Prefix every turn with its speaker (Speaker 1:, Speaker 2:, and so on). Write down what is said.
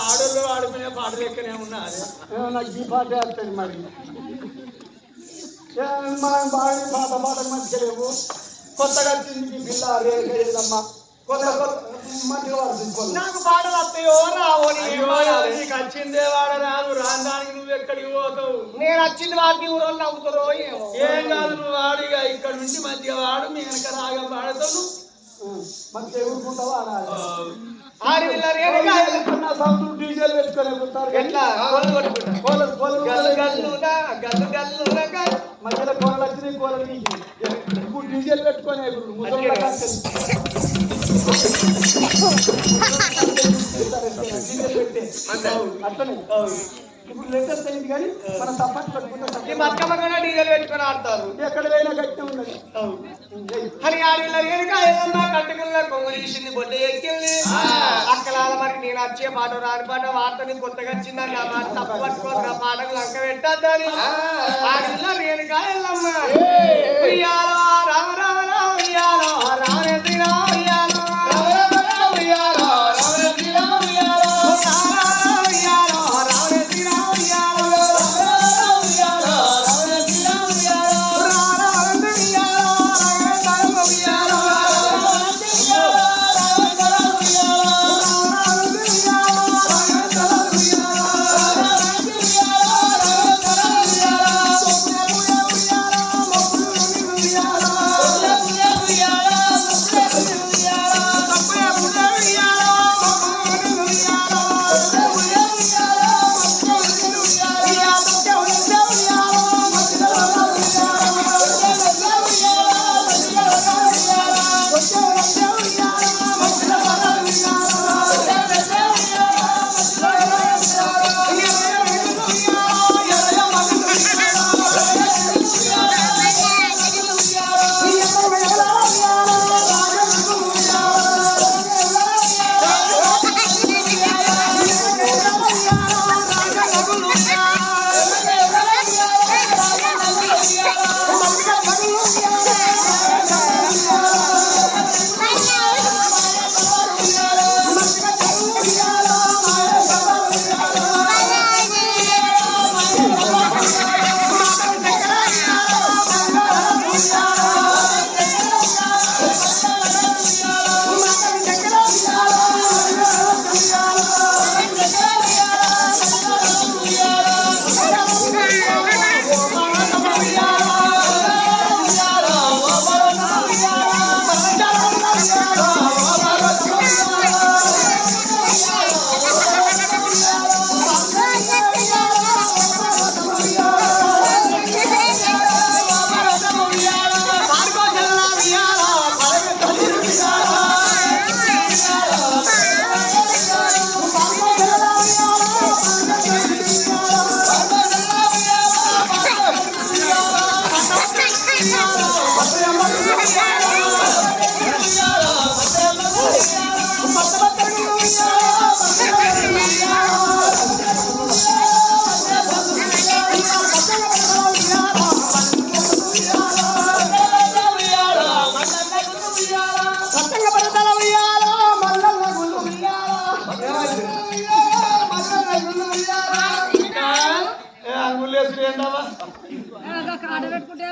Speaker 1: ఆడోళ్ళు ఆడుకునే పాటలు ఎక్కనే ఉన్నారు
Speaker 2: నాకు ఈ పాట వేస్తుంది మరి మనం బాగా పాట పాటలు మంచిగా లేవు కొత్తగా తిండి పిల్ల రేదమ్మ కొత్త మంచిగా వాడుతుంది
Speaker 1: నాకు పాటలు వస్తాయో రావో నీకు వచ్చిందే వాడ రాదు రాందానికి నువ్వు ఎక్కడికి పోతావు
Speaker 3: నేను వచ్చింది వాడికి ఊరోళ్ళు నవ్వుతారో
Speaker 1: ఏం కాదు నువ్వు వాడిగా ఇక్కడ నుంచి మంచిగా వాడు మీ వెనక రాగా పాడతావు
Speaker 2: మంచిగా ఎగురుకుంటావా
Speaker 3: సౌండ్
Speaker 2: డీజేలు పెట్టుకొని ఎగురుతారు
Speaker 3: ఎట్లా
Speaker 2: మధ్యలో కోరలు వచ్చినాయి కోరలు ఇప్పుడు డీజేలు పెట్టుకొని ఎగురు అట్లనే ఇప్పుడు లేటెస్ట్ అయింది కానీ మన సపోర్ట్ పెట్టుకుంటే
Speaker 3: బతుకమ్మ డీజేలు పెట్టుకొని ఆడతారు
Speaker 2: ఎక్కడ పోయినా గట్టి ఉన్నది
Speaker 3: అని కట్టుకున్న కొమ్మలు తీసింది బొడ్డ ఎక్కింది అక్కలాల మరి నేను వచ్చే పాట రాని పాట వార్తని కొత్తగా వచ్చిందని నా మాట తప్పు పట్టుకొని నా పాటకు లంక పెట్టద్దని ఆడిల్ల రేణుకా ఎల్లమ్మ ఉయ్యాలో రామ రామ రామ ఉయ్యాలో రామేంద్రి రామ ఉయ్యాలో
Speaker 1: అంగులేసుడు ఏంటవా
Speaker 4: ఆడ పెట్టుకుంటే